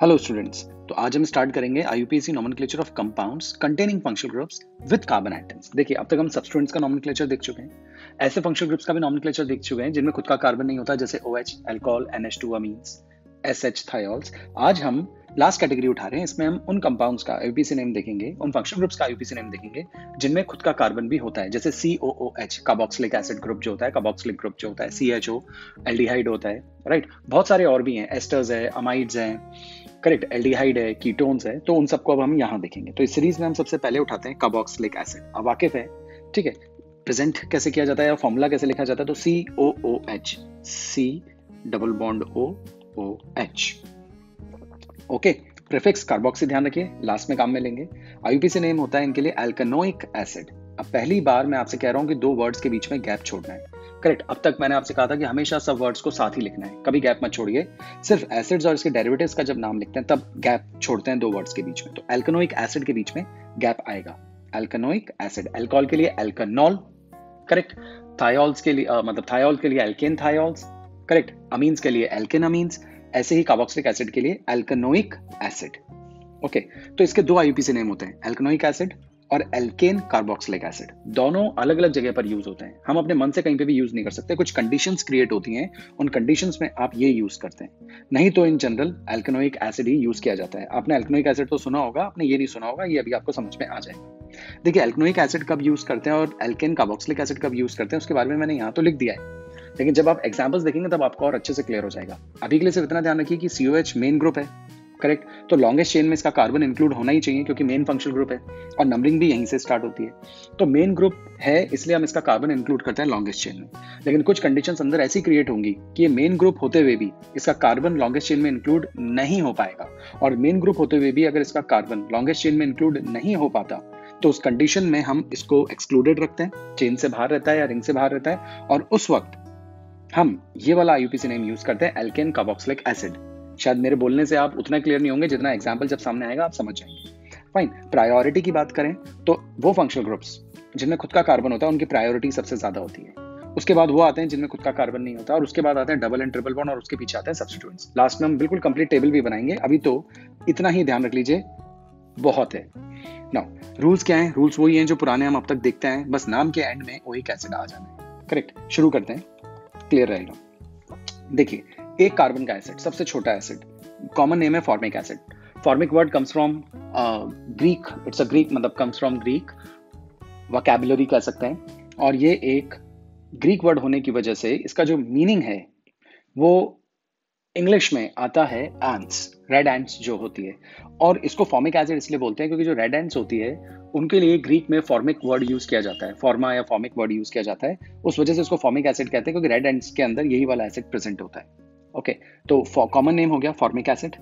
Hello students. तो आज हम स्टार्ट करेंगे IUPAC nomenclature of compounds containing functional groups with carbon atoms. देखिए, अब तक हम सब्सटेंट्स का नोमेनक्लेचर देख चुके हैं, ऐसे फंक्शनल ग्रुप्स का भी नोमेनक्लेचर देख चुके हैं जिनमें खुद का कार्बन नहीं होता, जैसे OH alcohol, NH2 amines, SH thiols. आज हम लास्ट कैटेगरी उठा रहे हैं, इसमें हम उन कंपाउंड्स का आईयूपीएसी नेम देखेंगे, उन फंक्शनल ग्रुप्स का आईयूपीएसी नेम देखेंगे जिनमें खुद का कार्बन भी होता है, जैसे COOH कार्बोक्सिलिक एसिड ग्रुप जो होता है, कार्बोक्सिलिक ग्रुप जो होता है, CHO एल्डिहाइड होता है, राइट। बहुत सारे और भी हैं, एस्टर्स है, अमाइड्स हैं, करेक्ट, एल्डिहाइड है, कीटोन्स है। तो उन सबको अब हम यहाँ देखेंगे। तो इस सीरीज में हम सबसे पहले उठाते हैं कार्बोक्सिलिक एसिड। अब वाकिफ है, ठीक है, प्रेजेंट कैसे किया जाता है, फॉर्मूला कैसे लिखा जाता है। तो COOH, C double bond OOH, okay. Prefix carboxy ध्यान रखिए, लास्ट में काम में लेंगे। आईयूपीएसी नेम होता है इनके लिए एल्केनोइक एसिड। अब पहली बार मैं आपसे कह रहा हूं कि दो वर्ड्स के बीच में गैप छोड़ना है, करेक्ट। अब तक मैंने आपसे कहा था कि हमेशा सब वर्ड्स को साथ ही लिखना है, कभी गैप मत छोड़िए। सिर्फ एसिड्स और इसके डेरिवेटिव्स का जब नाम लिखते हैं तब गैप छोड़ते हैं दो वर्ड्स के बीच में। तो एल्केनोइक एसिड के बीच में गैप आएगा। एल्केनोइक एसिड, अल्कोहल के लिए एल्केनॉल, करेक्ट। थायोल्स के लिए मतलब थायोल के लिए एल्केन थायोल्स, करेक्ट। अमीन्स के लिए एल्केन अमीन्स। ऐसे ही कार्बोक्सिलिक एसिड के लिए एल्केनोइक एसिड, ओके। तो इसके दो आईयूपीएसी नेम होते हैं, एल्केनोइक एसिड और एल्केन कार्बोक्सिलिक एसिड। दोनों अलग अलग जगह पर यूज होते हैं, हम अपने मन से कहीं पे भी यूज नहीं कर सकते। कुछ कंडीशंस क्रिएट होती हैं, उन कंडीशंस में आप ये यूज करते हैं, नहीं तो इन जनरल एल्केनोइक एसिड ही यूज किया जाता है। आपने एल्केनोइक एसिड तो सुना होगा, आपने ये नहीं सुना होगा, ये अभी आपको समझ में आ जाएगा। देखिए, एल्केनोइक एसिड कब यूज करते हैं और एल्केन कार्बोक्सिलिक एसिड कब यूज करते हैं, उसके बारे में मैंने यहाँ तो लिख दिया है, लेकिन जब आप एग्जाम्पल्स देखेंगे तब आपको और अच्छे से क्लियर हो जाएगा। अभी के लिए सिर्फ इतना ध्यान रखिए कि COH मेन ग्रुप है, करेक्ट। तो लॉन्गेस्ट चेन में इसका कार्बन इंक्लूड होना ही चाहिए क्योंकि मेन फंक्शनल ग्रुप है और नंबरिंग भी यहीं से स्टार्ट होती है। तो मेन ग्रुप है, इसलिए हम इसका कार्बन इंक्लूड करते हैं लॉन्गेस्ट चेन में। लेकिन कुछ कंडीशंस अंदर ऐसी क्रिएट होंगी कि ये मेन ग्रुप होते हुए भी इसका कार्बन लॉन्गेस्ट चेन में इंक्लूड नहीं हो पाएगा, और मेन ग्रुप होते हुए भी अगर इसका कार्बन लॉन्गेस्ट चेन में इंक्लूड नहीं हो पाता तो उस कंडीशन में हम इसको एक्सक्लूडेड रखते हैं, चेन से बाहर रहता है या रिंग से बाहर रहता है, और उस वक्त हम ये वाला आईयूपीएसी नेम यूज करते हैं एल्केन कार्बोक्सिलिक एसिड। शायद मेरे बोलने से आप उतना क्लियर नहीं होंगे जितना एग्जाम्पल जब सामने आएगा आप समझ जाएंगे। फाइन। प्रायोरिटी की बात करें तो वो फंक्शनल ग्रुप्स जिनमें खुद का कार्बन होता है उनकी प्रायोरिटी सबसे ज्यादा होती है। उसके बाद वो आते हैं जिनमें खुद का कार्बन नहीं होता, और उसके बाद आते हैं डबल एंड ट्रिपल बॉन्ड, और उसके पीछे आते हैं सब्स्टिट्यूएंट्स। लास्ट में हम बिल्कुल कंप्लीट टेबल भी बनाएंगे, अभी तो इतना ही ध्यान रख लीजिए, बहुत है। नाउ रूल्स क्या है? रूल्स वही हैं जो पुराने हम अब तक देखते हैं, बस नाम के एंड में ओइक एसिड आ जाना है, करेक्ट। शुरू करते हैं, क्लियर रहेगा। देखिए, एक कार्बन का एसिड, सबसे छोटा एसिड, कॉमन नेम है formic acid. Formic word comes from Greek, it's a Greek, मतलब कम्स फ्रॉम ग्रीक वोकैबुलरी कह सकते हैं, और ये एक ग्रीक वर्ड होने की वजह से इसका जो मीनिंग है वो इंग्लिश में आता है एंट्स, रेड एंट्स जो होती है। और इसको फॉर्मिक एसिड इसलिए बोलते हैं क्योंकि जो रेड एंट्स होती है उनके लिए ग्रीक में फॉर्मिक वर्ड यूज किया जाता है, फॉर्मा या फॉर्मिक वर्ड यूज किया जाता है, उस वजह से इसको फॉर्मिक एसिड कहते हैं क्योंकि रेड एंट्स के अंदर यही वाला एसिड प्रेजेंट होता है, ओके। तो कॉमन नेम हो गया फॉर्मिक एसिड,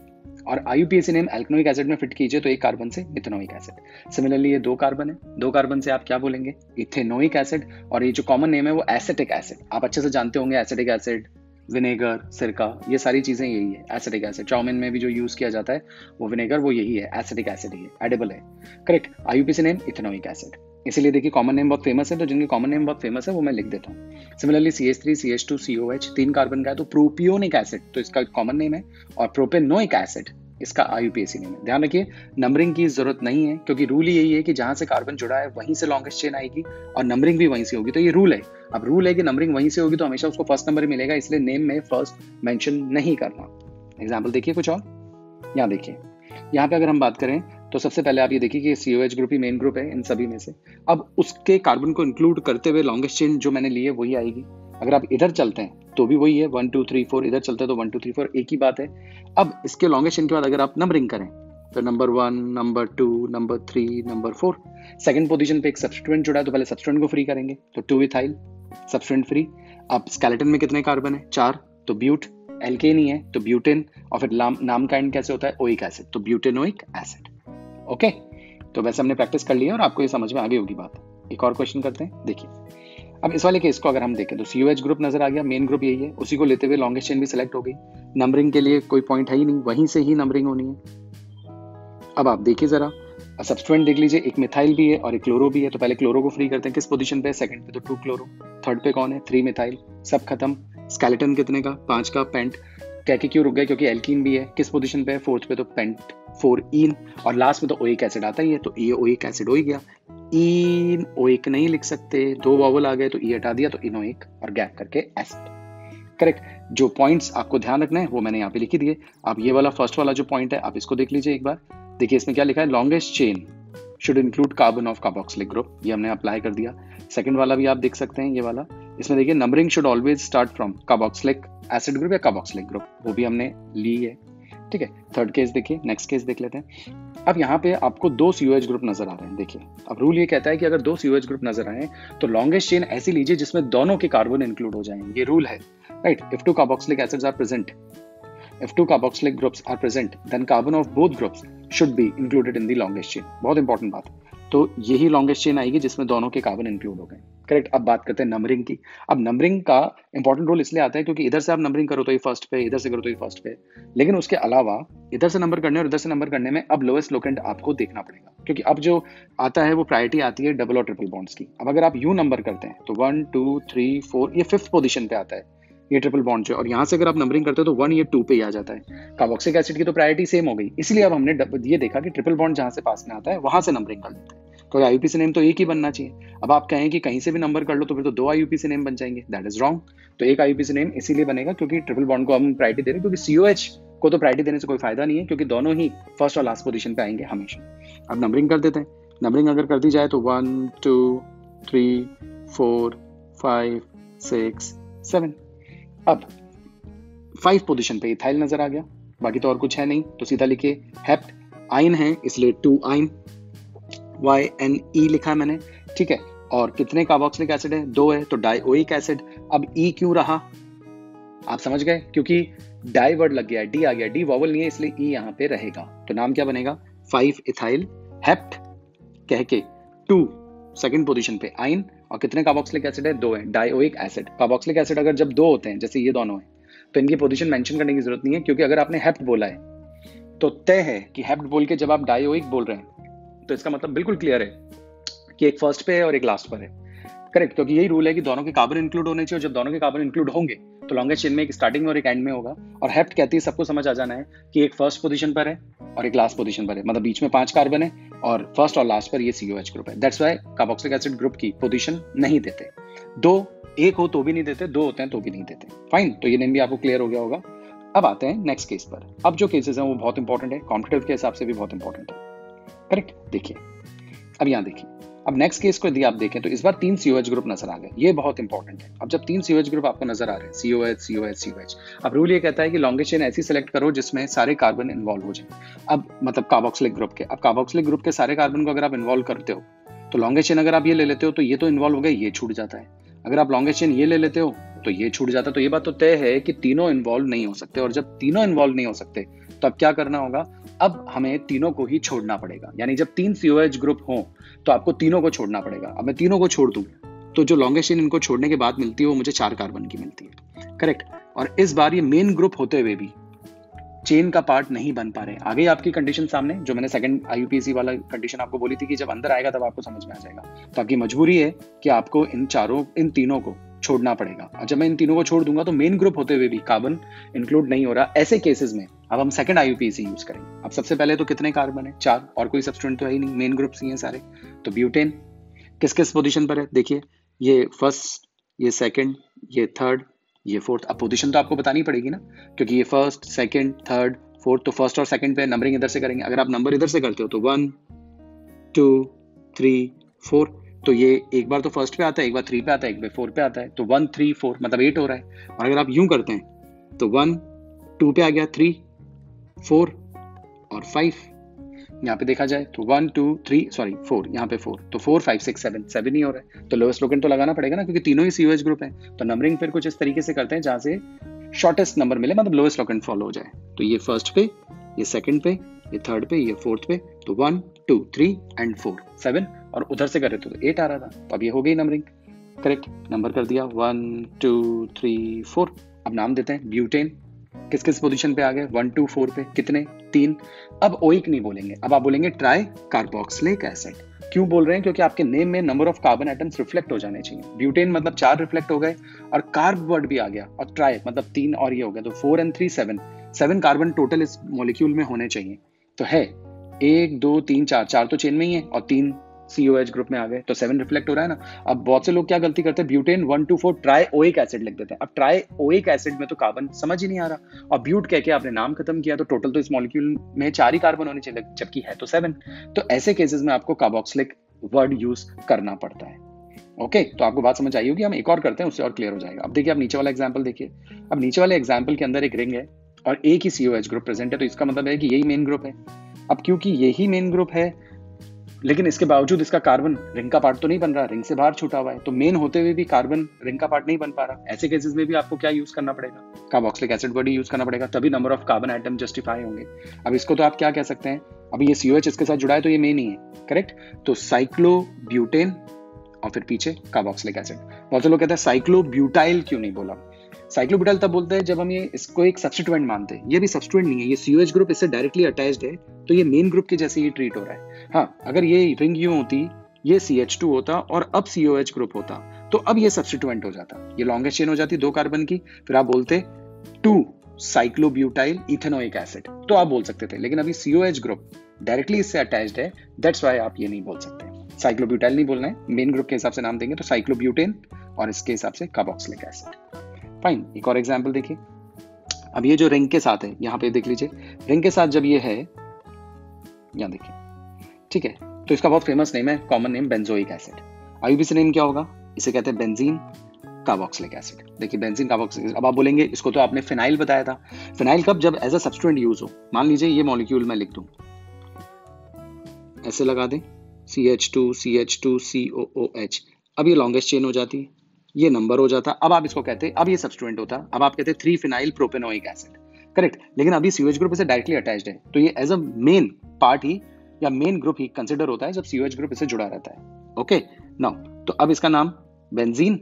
और आईयूपीएसी नेम एल्केनोइक एसिड में फिट कीजिए तो एक कार्बन से मिथेनोइक एसिड। सिमिलरली ये दो कार्बन है, दो कार्बन से आप क्या बोलेंगे? Ethanoic acid. और ये जो कॉमन नेम है वो एसिटिक एसिड, आप अच्छे से जानते होंगे, एसिटिक एसिड, विनेगर, सिरका, ये सारी चीजें यही है, एसिटिक एसिड। चाउमिन में भी जो यूज किया जाता है वो विनेगर, वो यही है, एसिटिक एसिड ही है, एडिबल है, correct. IUPAC name ethanoic acid. इसीलिए देखिए कॉमन नेम बहुत फेमस है, तो जिनके कॉमन नेम बहुत फेमस है वो मैं लिख देता हूँ। सिमिलरली CH3, CH2, COH, तीन कार्बन का है तो प्रोपियोनिक एसिड, तो इसका कॉमन नेम है, और प्रोपेनोइक एसिड इसका आईयूपीएसी नेम है। ध्यान रखिए, नंबरिंग की जरूरत नहीं है क्योंकि रूल ही यही है कि जहां से कार्बन जुड़ा है वहीं से लॉन्गेस्ट चेन आएगी और नंबरिंग भी वहीं से होगी, तो ये रूल है। अब रूल है कि नंबरिंग वहीं से होगी तो हमेशा उसको फर्स्ट नंबर ही मिलेगा, इसलिए नेम में फर्स्ट मेंशन नहीं करना। एग्जांपल देखिए कुछ और, यहाँ देखिए, यहाँ पे अगर हम बात करें तो सबसे पहले आप ये देखिए कि COH ग्रुप ही मेन ग्रुप है इन सभी में से। अब उसके कार्बन को इंक्लूड करते हुए लॉन्गेस्ट चेन जो मैंने ली है वही आएगी। अगर आप इधर चलते हैं तो भी वही है, 1 2 3 4, इधर चलते हैं तो 1 2 3 4, एक ही बात है। अब इसके लॉन्गेस्ट चेन के बाद अगर आप नंबरिंग करें तो number 1, number 2, number 3, number 4, second position पे एक सब्स्टिट्यूएंट जुड़ा है तो पहले सब्स्टिट्यूएंट को फ्री करेंगे, तो 2 इथाइल सब्स्टिट्यूएंट फ्री। अब स्केलेटन में कितने कार्बन है? 4, तो ब्यूट, एल्केन ही है तो ब्यूटेन, और फिर नाम का एंड कैसे होता है? ओइक एसिड, तो ब्यूटेनोइक एसिड, ओके। तो वैसे हमने प्रैक्टिस कर लिया और आपको ये समझ में आ गई होगी बात। एक और क्वेश्चन करते हैं, देखिए। अब इस वाले केस को अगर हम देखें तो COH ग्रुप नजर आ गया, मेन ग्रुप यही है, उसी को लेते हुए लॉन्गेस्ट चेन भी सिलेक्ट हो गई। नंबरिंग के लिए कोई पॉइंट है ही नहीं, वहीं से ही नंबरिंग होनी है। अब आप देखिए जरा, सब्स्टिट्यूएंट देख लीजिए, एक मिथाइल भी है और एक क्लोरो भी है, तो पहले क्लोरो को फ्री करते हैं। किस पोजीशन पे? सेकंड पे, तो 2 क्लोरो। थर्ड पे कौन है? 3 मिथाइल। सब खत्म। स्केलेटन कितने का? 5 का। पेंट कह के क्यों रुक गए, क्योंकि एल्कीन भी है, किस पोजीशन पे है, फोर्थ पे, तो पेंट 4 ईन, और लास्ट में तो ओइक एसिड आता ही है, तो ये ओइक एसिड हो ही गया। इन ओइक नहीं लिख सकते, 2 वावल आ गए तो ई हटा दिया, तो इनोइक और गैप करके एसिड। करेक्ट। जो पॉइंट्स आपको ध्यान रखना है वो मैंने यहाँ पे लिख दिए। आप ये वाला फर्स्ट वाला जो पॉइंट है आप इसको देख लीजिए एक बार। देखिए इसमें क्या लिखा है, longest chain should include carbon of carboxylic group, ये हमने अप्लाई कर दिया। सेकंड वाला भी आप देख सकते हैं, ये वाला, इसमें देखिए numbering should always start from carboxylic acid group या कार्बोक्सिलिक ग्रुप, वो भी हमने ली है। ठीक है, थर्ड केस देखिए, नेक्स्ट केस देख लेते हैं। अब यहाँ पे आपको 2 COH ग्रुप नजर आ रहे हैं। देखिए अब रूल ये कहता है कि अगर 2 COH ग्रुप नजर आए तो लॉन्गेस्ट चेन ऐसी लीजिए जिसमें दोनों के कार्बन इंक्लूड हो जाएं, ये रूल है, right. If 2 carboxylic acids are present, if 2 carboxylic groups are present, then carbon of both groups should be included in the longest chain। बहुत इंपॉर्टेंट बात। तो यही लॉन्गेस्ट चेन आएगी जिसमें दोनों के कार्बन इंक्लूड हो गए। करेक्ट। अब बात करते हैं नंबरिंग की। अब नंबरिंग का इंपॉर्टेंट रोल इसलिए आता है क्योंकि इधर से आप नंबरिंग करो तो ये फर्स्ट पे, इधर से करो तो ये फर्स्ट पे, लेकिन उसके अलावा इधर से नंबर करने और इधर से नंबर करने में अब लोएस्ट लोकेंट आपको देखना पड़ेगा, क्योंकि अब जो आता है वो प्रायोरिटी आती है डबल और ट्रिपल बॉन्ड्स की। अब अगर आप यू नंबर करते हैं तो 1 2 3 4, ये 5th पोजीशन पे आता है ये ट्रिपल बॉन्ड जो, और यहाँ से अगर आप नंबरिंग करते हो तो 1 ये 2 पे ही आ जाता है। कार्बोक्सिलिक एसिड की तो प्रायोरिटी सेम हो गई, इसलिए अब हमने ये देखा कि ट्रिपल बॉन्ड जहाँ से पास में आता है वहां से नंबरिंग कर लेते हैं, तो आईयूपीसी नेम तो एक ही बनना चाहिए। अब आप कहें कि कहीं से भी नंबर कर लो तो फिर तो 2 आईयूपीसी नेम बन जाएंगे, दैट इज रॉन्ग। तो एक आईयूपीसी नेम इसीलिए बनेगा क्योंकि ट्रिपल बॉन्ड को हम प्रायोरिटी दे रहे हैं, क्योंकि सीओएच को तो प्रायोरिटी देने से कोई फायदा नहीं है, क्योंकि दोनों ही फर्स्ट और लास्ट पोजीशन पे आएंगे हमेशा। अब नंबरिंग कर देते हैं। नंबरिंग अगर कर दी जाए तो 1 2 3 4 5 6 7। अब 5 पोजीशन पे इथाइल नजर आ गया, बाकी तो और कुछ है नहीं, तो सीधा लिखिए हेप्ट। आइन है इसलिए 2 आइन, YNE लिखा है मैंने, ठीक है। और कितने कार्बोक्सिलिक एसिड है, 2 है, तो डाइओइक एसिड। अब E क्यों रहा, आप समझ गए, क्योंकि डाई वर्ड लग गया, डी आ गया, डी वॉवल नहीं है इसलिए E यहाँ पे रहेगा, तो नाम क्या बनेगा, 5 इथाइल हेप्ट कह के 2 सेकंड पोजीशन पे आइन, और कितने कार्बोक्सिलिक एसिड है, 2 है, डाइओइक एसिड। कार्बोक्सिलिक एसिड अगर जब 2 होते हैं जैसे ये दोनों हैं तो इनकी पोजीशन मेंशन करने की जरूरत नहीं है, क्योंकि अगर आपने हेप्ट बोला है तो तय है कि हेप्ट बोल के जब आप डाइओइक बोल रहे हैं तो इसका मतलब बिल्कुल क्लियर है कि एक फर्स्ट पे है और एक लास्ट पर है। करेक्ट, क्योंकि यही रूल है कि दोनों के कार्बन इंक्लूड होने चाहिए, और जब दोनों के कार्बन इंक्लूड होंगे तो लॉन्गेस्ट चेन में एक स्टार्टिंग में और एक एंड में होगा। और हेप्ट कहती है, सबको समझ आ जाना है कि एक फर्स्ट पोजीशन पर है और एक लास्ट पोजीशन पर है, मतलब बीच में 5 कार्बन है और फर्स्ट और लास्ट पर ये COH ग्रुप है। That's why carboxylic acid group की पोजीशन नहीं देते, 2 एक हो तो भी नहीं देते, 2 होते हैं तो भी नहीं देते। फाइन, तो ये नेम भी आपको क्लियर हो गया होगा। अब आते हैं नेक्स्ट केस पर। अब जो केसेस हैं वो बहुत इंपॉर्टेंट है, कॉम्पिटिटिव के हिसाब से भी बहुत इंपॉर्टेंट है। करेक्ट, देखिए अब यहाँ देखिए, अब नेक्स्ट केस को यदि आप देखें तो इस बार 3 COH ग्रुप नजर आ गए, ये बहुत इंपॉर्टेंट है। अब जब 3 COH ग्रुप आपको नजर आ रहे हैं, COH COH COH, अब रूल ये कहता है कि लॉन्गेस्ट चेन ऐसी सेलेक्ट करो जिसमें सारे कार्बन इन्वॉल्व हो जाए। अब मतलब कार्बोक्सिलिक ग्रुप के, अब कार्बोक्सिलिक ग्रुप के सारे कार्बन को अगर आप इन्वॉल्व करते हो तो लॉन्गेस्ट चेन अगर आप ये ले लेते हो तो ये तो इन्वॉल्व हो गए, ये छूट जाता है। अगर आप लॉन्गेस्ट चेन ये ले लेते हो तो ये छूट जाता है। तो ये बात तो तय है कि तीनों इन्वॉल्व नहीं हो सकते, और जब तीनों इन्वॉल्व नहीं हो सकते तो अब क्या करना होगा, अब हमें तीनों को ही छोड़ना पड़ेगा। यानी जब 3 COH ग्रुप हो तो आपको तीनों को छोड़ना पड़ेगा। अब मैं तीनों को छोड़ दूं तो जो लॉन्गेस्ट चेन इनको छोड़ने के बाद मिलती है वो मुझे 4 कार्बन की मिलती है। करेक्ट, और इस बार ये मेन ग्रुप होते हुए भी चेन का पार्ट नहीं बन पा रहे। आगे आपकी कंडीशन सामने, जो मैंने सेकंड IUPAC वाला कंडीशन आपको बोली थी कि जब अंदर आएगा तब आपको समझ में आ जाएगा। तो आपकी मजबूरी है कि आपको इन तीनों को छोड़ना पड़ेगा, और जब मैं इन तीनों को छोड़ दूंगा तो मेन ग्रुप होते हुए भी कार्बन इंक्लूड नहीं हो रहा। ऐसे केसेस में अब हम सेकंड IUPAC यूज करेंगे। अब सबसे पहले तो कितने कार्बन है, 4, और कोई सब्स्टिट्यूएंट तो है ही नहीं, मेन ग्रुप्स ही हैं सारे। तो ब्यूटेन किस किस पोजीशन पर है, देखिए ये फर्स्ट, ये सेकंड, ये थर्ड, ये फोर्थ। अब पोजीशन तो आपको बतानी पड़ेगी ना, क्योंकि ये फर्स्ट सेकंड थर्ड फोर्थ, तो फर्स्ट और सेकंड पे नंबरिंग इधर से करेंगे। अगर आप नंबर इधर से करते हो तो 1 2 3 4, तो ये एक बार तो फर्स्ट पे आता है, एक बार 3 पे आता है, एक बार 4 पे आता है, तो 1 3 4 मतलब 8 हो रहा है। और अगर आप यूं करते हैं तो 1 2 पे आ गया, 3 4 और 5। यहाँ पे देखा जाए तो 1 2 3 सॉरी 4, यहाँ पे 4, तो 4 5 6 7 ही हो रहा है। तो लोएस्ट लोकेंट तो लगाना पड़ेगा ना, क्योंकि तीनों ही COH ग्रुप है। तो नंबरिंग फिर कुछ इस तरीके से करते हैं जहां से शॉर्टेस्ट नंबर मिले, मतलब लोएस्ट लोकेंट फॉलो हो जाए। तो ये फर्स्ट पे, ये सेकंड पे, ये थर्ड पे, ये फोर्थ पे, तो 1 2 3 एंड 4 7, और उधर से कर रहे थे तो 8 आ रहा था। तो अब ये हो गई नंबरिंग। करेक्ट, नंबर कर दिया 1 2 3 4। अब नाम देते हैं ब्यूटेन, किस किस पोजीशन पे आ गए, 1 2 4 पे, कितने, 3। अब ओइक नहीं बोलेंगे, अब आप बोलेंगे ट्राई कार्बोक्सिलिक एसिड। क्यों बोल रहे हैं? क्योंकि आपके नेम में number of carbon atoms reflect हो जाने चाहिए। ब्यूटेन मतलब 4 रिफ्लेक्ट हो गए और कार्ब वर्ड भी आ गया, और ट्राई मतलब 3 और ये हो गया, तो 4 and 3 7 कार्बन टोटल इस मॉलिक्यूल में होने चाहिए। तो है 1 2 3 4 तो चेन में ही है और 3 COH ग्रुप में आ गए, तो 7 रिफ्लेक्ट हो रहा है ना। अब बहुत से लोग क्या गलती करते हैं, ब्यूटेन 1 2 4 ट्राई ओइक एसिड लिख देते हैं। अब ट्राई ओइक एसिड में तो कार्बन समझ ही नहीं आ रहा, और ब्यूट कह के आपने नाम खत्म किया, तो टोटल तो इस मॉलिक्यूल में 4 ही कार्बन होने चाहिए, जबकि है तो 7। तो ऐसे केसेस में आपको कार्बोक्सिलिक वर्ड यूज करना पड़ता है। ओके, तो आपको बात समझ आई होगी। हम एक और करते हैं, उससे और क्लियर हो जाएगा। अब देखिए, आप नीचे वाला एग्जांपल देखिए। अब नीचे वाले एग्जांपल के अंदर एक रिंग है और एक ही COH ग्रुप प्रेजेंट है, तो इसका मतलब है कि यही मेन ग्रुप है। अब क्योंकि यही मेन ग्रुप है, लेकिन इसके बावजूद इसका कार्बन रिंग का पार्ट तो नहीं बन रहा, रिंग से बाहर छूटा हुआ है, तो मेन होते हुए भी कार्बन रिंग का पार्ट नहीं बन पा रहा। ऐसे केसेस में भी आपको क्या यूज करना पड़ेगा? कार्बोक्सिलिक एसिड वर्ड यूज करना पड़ेगा, तभी number of carbon atom justify होंगे। अब इसको तो आप क्या कह सकते हैं, अभी ये COH इसके साथ जुड़ा है तो ये मेन ही है, करेक्ट। तो साइक्लोब्यूटेन और फिर पीछे कार्बोक्सिलिक एसिड। बहुत से लोग कहते हैं साइक्लोब्यूटाइल क्यों नहीं बोला? साइक्लोब्यूटाइल तब बोलते हैं जब हम ये इसको एक सब्स्टिट्यूएंट मानते हैं। ये भी सब्स्टिट्यूएंट नहीं है, ये COH ग्रुप इससे डायरेक्टली अटैच्ड है, तो ये मेन ग्रुप के जैसे ही ट्रीट हो रहा है। हाँ, अगर ये रिंग यूं होती, ये CH2 होता और अब COH ग्रुप होता, तो अब ये सब्स्टिट्यूएंट हो जाता, ये लॉन्गेस्ट चेन हो जाती 2 कार्बन की, फिर आप बोलते 2 साइक्लोब्यूटाइल इथेनोइक एसिड, तो आप बोल सकते थे। लेकिन अभी COH ग्रुप डायरेक्टली इससे अटैच्ड है, दैट्स व्हाई आप ये नहीं बोल सकते। साइक्लोब्यूटाइल नहीं बोलना है, मेन ग्रुप के हिसाब से नाम देंगे, तो साइक्लोब्यूटेन और इसके हिसाब से कार्बोक्सिलिक एसिड। फाइन, एक और एग्जांपल देखिए। अब ये जो रिंग के साथ है, यहाँ पे देख लीजिए, रिंग के साथ जब ये है, यहाँ देखिए, ठीक है, तो इसका बहुत फेमस नेम है, common name benzoic acid. IUPAC name क्या होगा? इसे कहते हैं बेंजीन कार्बोक्सिलिक एसिड। देखिए, बेंजीन कार्बोक्सिलिक। अब आप बोलेंगे इसको तो आपने फिनाइल बताया था। फिनाइल कब? जब एज अ सब्स्टिट्यूएंट यूज हो। मान लीजिए ये मॉलिक्यूल मैं लिख दूं, ऐसे लगा दें, CH2 CH2 COOH, अब ये लॉन्गेस्ट चेन हो जाती, ये नंबर हो जाता। अब आप इसको कहते, अब ये सब्स्टिट्यूएंट होता, अब आप कहते 3 फिनाइल प्रोपेनोइक एसिड, करेक्ट। लेकिन अभी COH ग्रुप इसे डायरेक्टली अटैच्ड है, तो ये एज अ मेन पार्ट ही या मेन ग्रुप ही कंसिडर होता है जब COH ग्रुप इससे जुड़ा रहता है। ओके, नाउ तो अब इसका नाम बेंजीन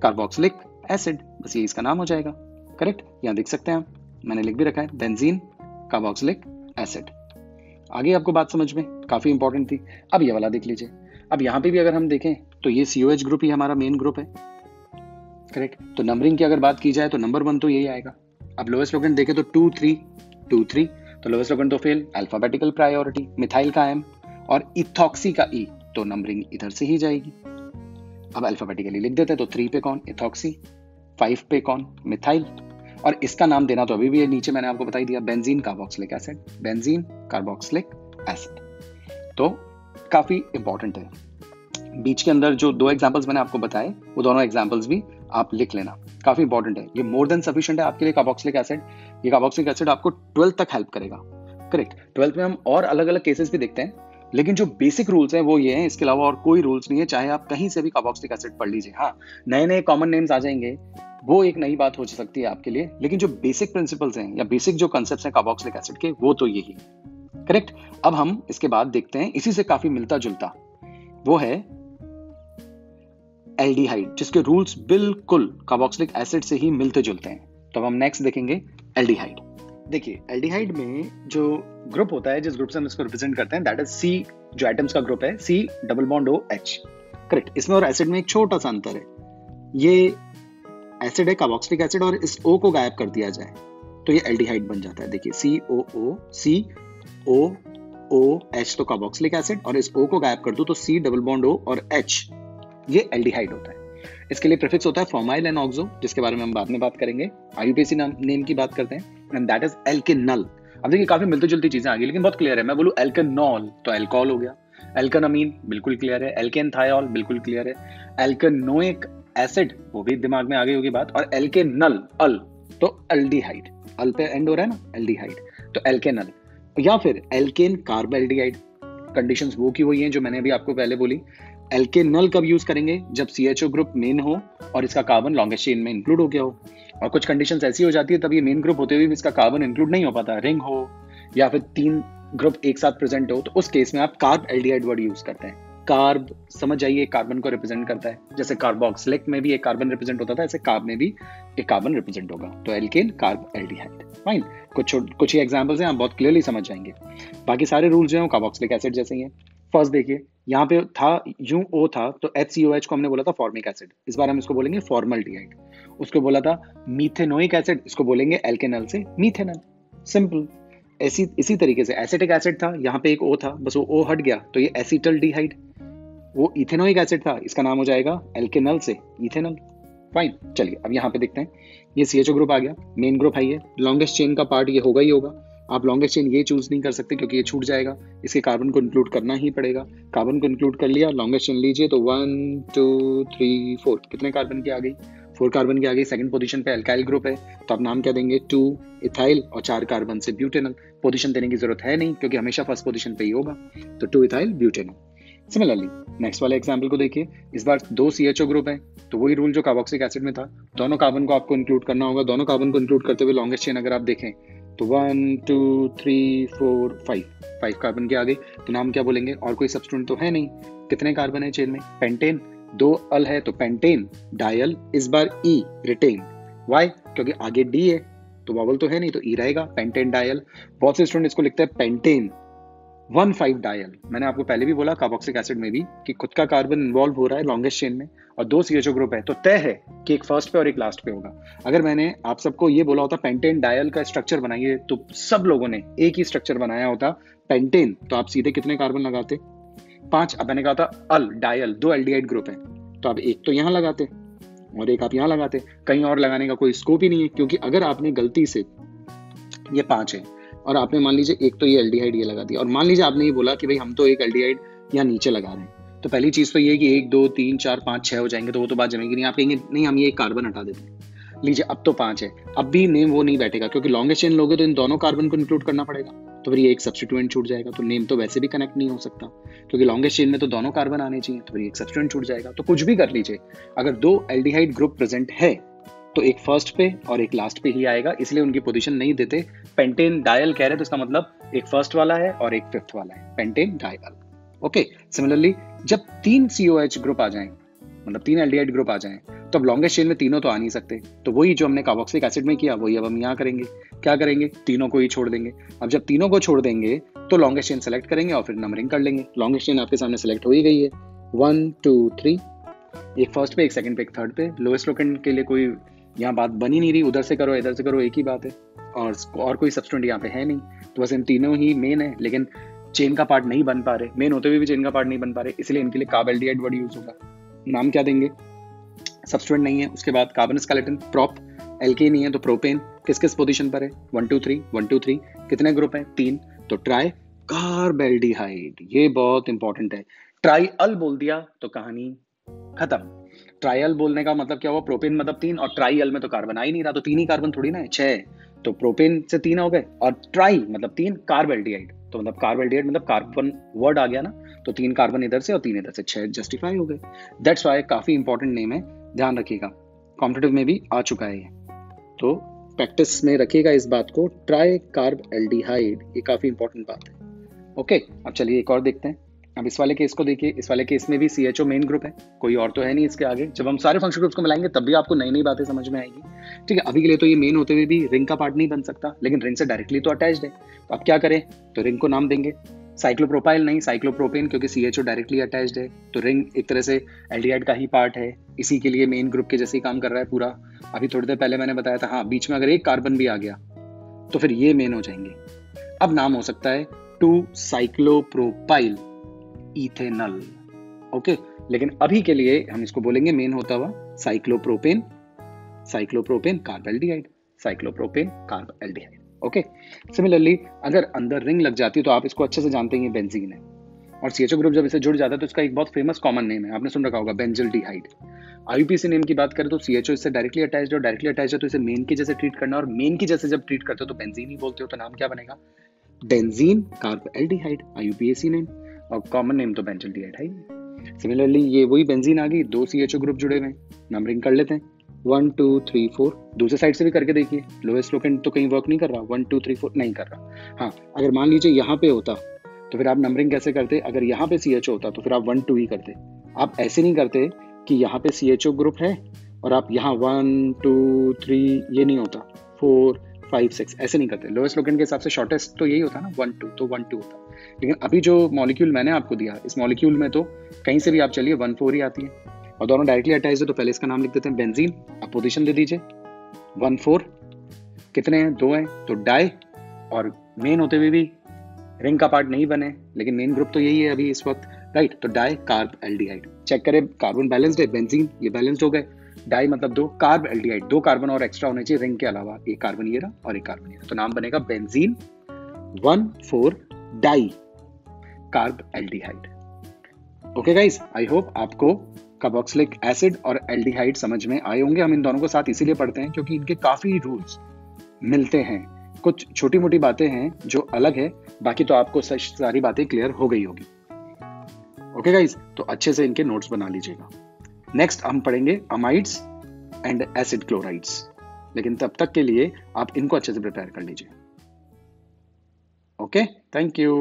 कार्बोक्सिलिक एसिड, बस ये इसका नाम हो जाएगा, करेक्ट। यहाँ देख सकते हैं आप, मैंने लिख भी रखा है बेंजीन कार्बोक्सिलिक एसिड। आगे आपको बात समझ में काफी इंपॉर्टेंट थी। अब ये वाला देख लीजिए। अब यहाँ पे भी अगर हम देखें तो ये COH ग्रुप ही हमारा मेन ग्रुप है, करेक्ट। तो नंबरिंग की अगर बात की जाए तो नंबर 1 तो यही आएगा। अब लोएस्ट लोकेंट देखें तो 2 3 2 3, तो लोएस्ट लोकेंट तो फेल, अल्फाबेटिकल प्रायोरिटी, मिथाइल का M और इथॉक्सी का E, तो नंबरिंग इधर से ही जाएगी। अब अल्फाबेटिकली लिख देते हैं, तो 3 पे कौन? इथॉक्सी, 5 पे कौन? मिथाइल, और इसका नाम देना तो अभी भी नीचे मैंने आपको बता ही दिया, benzene carboxylic acid, benzene carboxylic acid. तो काफी इंपॉर्टेंट है। बीच के अंदर जो 2 एग्जांपल्स मैंने आपको बताए, वो दोनों एग्जांपल्स भी आप लिख लेना, काफी इंपॉर्टेंट है। ये मोर देन सफिशिएंट है आपके लिए कार्बोक्सिलिक एसिड। ये कार्बोक्सिलिक एसिड आपको 12th तक हेल्प करेगा, करेक्ट। 12th में हम और अलग अलग केसेस भी देखते हैं, लेकिन जो बेसिक रूल्स हैं वो ये हैं, इसके अलावा और कोई रूल्स नहीं है। चाहे आप कहीं से भी कार्बोक्सिलिक एसिड पढ़ लीजिए। हाँ, नए नए कॉमन नेम्स आ जाएंगे, वो एक नई बात हो सकती है आपके लिए, लेकिन जो बेसिक प्रिंसिपल्स हैं या बेसिक जो कंसेप्ट्स हैं कार्बोक्सिलिक एसिड के, वो तो यही, करेक्ट। अब हम इसके बाद देखते हैं, इसी से काफी मिलता जुलता, वो है एल्डिहाइड, जिसके रूल्स बिल्कुल कार्बोक्सिलिक एसिड से ही मिलते जुलते हैं। तो अब हम नेक्स्ट देखेंगे एल्डिहाइड। देखिए, एल्डिहाइड में जो ग्रुप होता है, जिस ग्रुप से हम इसको रिप्रेजेंट करते हैं, दैट इज C, जो एटम्स का ग्रुप है, C double bond OH, correct. इसमें और एसिड में एक छोटा सा अंतर है, ये एसिड है कार्बोक्सिलिक एसिड, और इस O को गायब कर दिया जाए तो ये एल्डिहाइड बन जाता है। देखिए, COOH तो कार्बोक्सिलिक एसिड, और इस O को गायब कर दो तो C डबल बॉन्ड O और H, ये एल्डिहाइड होता है। इसके लिए प्रीफिक्स होता है फॉर्माइल एंड ऑक्सो, जिसके बारे में हम बाद में बात करेंगे। IUPAC नेम की बात करते हैं, एंड दैट इज एल्केनल। अब देखिए, काफी मिलती जुलती चीजें आ गई, लेकिन बहुत क्लियर है। मैं बोलूं एल्केनॉल तो अल्कोहल हो गया, एल्केनामीन बिल्कुल क्लियर है, एल्केनथायोल बिल्कुल क्लियर है, एल्केनोइक एसिड वो भी दिमाग में आ गई होगी बात, और एल्केनल अल तो एल्डिहाइड, अल पे एंड हो रहा है ना, एल्डिहाइड, तो एल्केनल, या फिर एल्केन कार्बेल्डिहाइड। कंडीशंस वो की वही हैं जो मैंने अभी आपको पहले बोली। एल्केनल कब यूज करेंगे? जब CHO ग्रुप मेन हो और इसका कार्बन लॉन्गेस्ट चेन में इंक्लूड हो गया हो, और कुछ कंडीशंस ऐसी हो जाती है तब ये मेन ग्रुप होते हुए भी इसका कार्बन इंक्लूड नहीं हो पाता, रिंग हो या फिर 3 ग्रुप एक साथ प्रेजेंट हो, तो उस केस में आप कार्ब एल्डिहाइड वर्ड यूज करते हैं। कार्ब समझ जाइए, कार्बन को रिप्रेजेंट करता है, जैसे कार्बोक्सिलिक में भी एक कार्बन रिप्रेजेंट होता था, ऐसे कार्ब में भी एक कार्बन रिप्रेजेंट होगा, तो एल्केन कार्ब एल्डिहाइड। फाइन, कुछ ही एग्जांपल्स हैं, आप बहुत क्लियरली समझ जाएंगे। बाकी सारे रूल्स जो हैं कार्बोक्सिलिक एसिड जैसे ही हैं। फर्स्ट देखिए, यहाँ पे था यूं ओ था तो HCOH को हमने बोला था फॉर्मिक एसिड, इस बार हम इसको बोलेंगे फॉर्मल्डिहाइड। उसको बोला था मीथेनोइक एसिड, इसको बोलेंगे एल्केनल से मीथेनल। सिंपल। ऐसी इसी तरीके से एसिटिक एसिड था, यहाँ पे एक ओ था, बस वो ओ हट गया तो ये एसिटल्डिहाइड। वो इथेनोइक एसिड था, इसका नाम हो जाएगा एल्केनल से इथेनॉल। फाइन। चलिए अब यहाँ पे देखते हैं, ये CHO ग्रुप आ गया, मेन ग्रुप है, ये लॉन्गेस्ट चेन का पार्ट ये होगा ही होगा। आप लॉन्गेस्ट चेन ये चूज नहीं कर सकते क्योंकि ये छूट जाएगा, इसके कार्बन को इंक्लूड करना ही पड़ेगा। कार्बन को इंक्लूड कर लिया, लॉन्गेस्ट चेन लीजिए तो 1 2 3 4 कितने कार्बन की आ गई, 4 कार्बन की आ गई। सेकंड पोजीशन पे अल्काइल ग्रुप है तो आप नाम क्या देंगे, 2 इथाइल और 4 कार्बन से ब्यूटेनॉल। पोजीशन देने की जरूरत है नहीं क्योंकि हमेशा फर्स्ट पोजीशन पे ही होगा, तो 2 इथाइल ब्यूटेनॉल। सिमिलरली नेक्स्ट वाले एग्जाम्पल को देखिए, इस बार 2 CHO ग्रुप है तो वही रूल जो कार्बोक्सिलिक एसिड में था, दोनों कार्बन को आपको इंक्लूड करना होगा। दोनों कार्बन को इंक्लूड करते हुए लॉन्गेस्ट चेन अगर आप देखें तो 1 2 3 4 5 कार्बन की आ गई, तो नाम क्या बोलेंगे, और कोई सब्स्टिट्यूएंट तो है नहीं। कितने कार्बन है चेन में, पेंटेन, 2 अल है तो पेंटेन डायल, इस बार ई रिटेन। वाई, क्योंकि आगे डी है तो वॉवल तो है नहीं तो ई रहेगा, पेंटेन डायल। बहुत से स्टूडेंट इसको लिखते हैं पेंटेन 1,5 डायल। मैंने आपको पहले भी बोला कार्बोक्सिलिक एसिड में भी कि खुद का कार्बन इन्वॉल्व हो रहा है लॉन्गेस्ट चेन में, और 2 CHO ग्रुप है तो तय है कि एक फर्स्ट पे और एक लास्ट पे होगा। अगर मैंने आप सबको ये बोला होता पेंटेन डायल का स्ट्रक्चर बनाइए तो सब लोगों ने एक ही स्ट्रक्चर बनाया होता पेंटेन, तो आप सीधे कितने कार्बन लगाते, 5। अब मैंने कहा था अल डायल 2 एल्डिहाइड ग्रुप है तो आप एक तो यहाँ लगाते और एक आप यहाँ लगाते, कहीं और लगाने का कोई स्कोप ही नहीं है। क्योंकि अगर आपने गलती से ये 5 है और आपने मान लीजिए एक तो ये एल्डिहाइड ये लगा दिया, और मान लीजिए आपने ये बोला कि भाई हम तो एक एल्डिहाइड यहाँ नीचे लगा रहे हैं, तो पहली चीज तो ये कि 1 2 3 4 5 6 हो जाएंगे तो वो तो बात जमेगी नहीं। आप कहेंगे नहीं हम ये एक कार्बन हटा देते हैं, लीजिए अब तो 5 है, अब भी नेम वो नहीं बैठेगा क्योंकि लॉन्गेस्ट चेन लोगे तो इन दोनों कार्बन को इंक्लूड करना पड़ेगा, तो फिर ये एक सब्स्टिट्यूएंट छूट जाएगा, तो नेम तो वैसे भी कनेक्ट नहीं हो सकता क्योंकि लॉन्गेस्ट चेन में तो दोनों कार्बन आने चाहिए, तो फिर एक सब्स्टिट्यूएंट छूट जाएगा। तो कुछ भी कर लीजिए, अगर 2 एल्डिहाइड ग्रुप प्रेजेंट है तो एक फर्स्ट पे और एक लास्ट पे ही आएगा, इसलिए उनकी पोजीशन नहीं देते। पेंटेन डायल कह रहे तो इसका मतलब एक फर्स्ट वाला है और एक फिफ्थ वाला है, पेंटेन डायल। ओके। सिमिलरली जब 3 COH ग्रुप आ जाएं, मतलब 3 एल्डिहाइड ग्रुप आ जाएं, तो अब लॉन्गेस्ट चेन में तीनों तो आ नहीं सकते, तो वही जो हमने कार्बोक्सिलिक एसिड में किया वही अब हम यहाँ करेंगे। क्या करेंगे, तीनों को ही छोड़ देंगे। अब जब तीनों को छोड़ देंगे तो लॉन्गेस्ट चेन सेलेक्ट करेंगे और फिर नंबरिंग कर लेंगे। लॉन्गेस्ट चेन आपके सामने सेलेक्ट हो ही गई है, 1 2 3, एक फर्स्ट पे, एक सेकंड पे, एक थर्ड पे। लोएस्ट लोकेंट के लिए कोई यहाँ बात बनी नहीं रही, उधर से करो इधर से करो एक ही बात है, और कोई सब्स्टिट्यूएंट यहाँ पे है नहीं, तो बस इन तीनों ही मेन है, लेकिन चेन का पार्ट नहीं बन पा रहे, मेन होते हुए भी चेन का पार्ट नहीं बन पा रहे, इसलिए इनके लिए कार्ब एल्डिहाइड वर्ड यूज होगा। नाम क्या देंगे, सब्स्टिट्यूएंट नहीं है, उसके बाद कार्बन स्केलेटन प्रोप, एल्केन नहीं है तो प्रोपेन। किस किस पोजीशन पर है, 1 2 3 1 2 3, कितने ग्रुप है, 3, तो ट्राई कार्ब एल्डिहाइड। ये बहुत इंपॉर्टेंट है, ट्राई अल बोल दिया तो कहानी खत्म। ट्रायल बोलने का मतलब क्या हुआ, प्रोपेन मतलब 3 और ट्राइल में तो कार्बन आ ही नहीं रहा, तो 3 ही कार्बन थोड़ी ना है, 6 है, तो प्रोपेन से 3 हो गए, और ट्राई मतलब 3, कार्ब एल्डिहाइड तो मतलब कार्ब एल्डिहाइड मतलब कार्बन वर्ड आ गया ना, तो 3 कार्बन इधर से और 3 इधर से, 6 जस्टिफाई हो गए। दैट्स वाई काफी इंपॉर्टेंट नेम है, ध्यान रखिएगा, कॉम्पिटिटिव में भी आ चुका है ये, तो प्रैक्टिस में रखिएगा इस बात को, ट्राई कार्ब एल्डिहाइड, ये काफी इंपॉर्टेंट बात है। ओके। अब चलिए एक और देखते हैं। अब इस वाले केस को देखिए, इस वाले केस में भी CHO मेन ग्रुप है, कोई और तो है नहीं इसके आगे। जब हम सारे फंक्शनल ग्रुप्स को मिलाएंगे तब भी आपको नई नई बातें समझ में आएगी। ठीक है, अभी के लिए तो ये मेन होते हुए भी रिंग का पार्ट नहीं बन सकता, लेकिन रिंग से डायरेक्टली तो अटैच्ड है, तो अब क्या करें, तो रिंग को नाम देंगे साइक्लोप्रोपाइल नहीं साइक्लोप्रोपेन, क्योंकि CHO डायरेक्टली अटैच्ड है, तो रिंग एक तरह से एल्डिहाइड का ही पार्ट है, इसी के लिए मेन ग्रुप के जैसे ही काम कर रहा है पूरा। अभी थोड़ी देर पहले मैंने बताया था, हाँ बीच में अगर एक कार्बन भी आ गया तो फिर ये मेन हो जाएंगे। अब नाम हो सकता है 2 साइक्लोप्रोपाइल इथेनॉल। ओके, लेकिन अभी के लिए हम इसको बोलेंगे मेन होता हुआ cyclopropane, cyclopropane carb aldehyde, cyclopropane carb aldehyde. Okay. Similarly अगर अंदर रिंग लग जाती है तो आप इसको अच्छे से जानते हैं, बेंजीन है, और CHO ग्रुप जब इसे जुड़ जाता है तो इसका एक बहुत फेमस कॉमन नेम है, आपने सुन रखा होगा, बेंजल्डिहाइड। IUPAC नेम की बात करें तो CHO इससे डायरेक्टली अटैच्ड है, और डायरेक्टली अटैच्ड है तो इसे मेन की जैसे ट्रीट करना, और मेन की जैसे जब ट्रीट करते हो तो बेंजीन ही बोलते हो, तो नाम क्या बनेगा, benzene carb aldehyde, IUPAC name, और कॉमन नेम तो बेंजल्डिहाइड है। सिमिलरली ये वही बेंजीन आ गई, 2 CHO ग्रुप जुड़े हुए, नंबरिंग कर लेते हैं, 1 2 3 4, दूसरे साइड से भी करके देखिए, लोएस्ट लोकेंट तो कहीं वर्क नहीं कर रहा, 1 2 3 4 नहीं कर रहा। हाँ, अगर मान लीजिए यहाँ पे होता तो फिर आप नंबरिंग कैसे करते, अगर यहाँ पे CHO होता तो फिर आप 1 2 ही करते। आप ऐसे नहीं करते कि यहाँ पे CHO ग्रुप है और आप यहाँ 1 2 3, ये नहीं होता, 4 5 6 ऐसे नहीं करते, लोएस्ट लोकेंट के हिसाब से शॉर्टेस्ट तो यही होता है ना 1 2, तो 1 2 होता है। लेकिन अभी जो मॉलिक्यूल मैंने आपको दिया, इस मॉलिक्यूल में तो कहीं से भी आप चलिए 1 4 ही आती है, और दोनों डायरेक्टली अटैच है, तो पहले इसका नाम लिख देते हैं बेंजीन। अब पोजीशन दे दीजिए 1 4, कितने हैं 2 हैं, तो डाई, और मेन होते हुए भी रिंग का पार्ट नहीं बने, लेकिन मेन ग्रुप तो यही है अभी इस वक्त, राइट। तो डाई कार्ब एल्डिहाइड, चेक करें कार्बन बैलेंस्ड है, बेंजीन ये बैलेंस्ड हो गए, डाई मतलब 2, कार्ब एल्डिहाइड 2 कार्बन और एक्स्ट्रा होने चाहिए रिंग के अलावा, एक कार्बन ये रहा और एक कार्बन ये रहा, तो नाम बनेगा benzene 1 4 dicarbaldehyde. Okay guys, I hope आपको कार्बोक्सिलिक एसिड और एल्डिहाइड समझ में आए होंगे। हम इन दोनों को साथ इसीलिए पढ़ते हैं क्योंकि इनके काफी रूल्स मिलते हैं, कुछ छोटी मोटी बातें हैं जो अलग है, बाकी तो आपको सारी बातें क्लियर हो गई होगी। ओके गाइस, तो अच्छे से इनके नोट्स बना लीजिएगा। नेक्स्ट हम पढ़ेंगे अमाइड्स एंड एसिड क्लोराइड्स, लेकिन तब तक के लिए आप इनको अच्छे से प्रिपेयर कर लीजिए। Okay, thank you.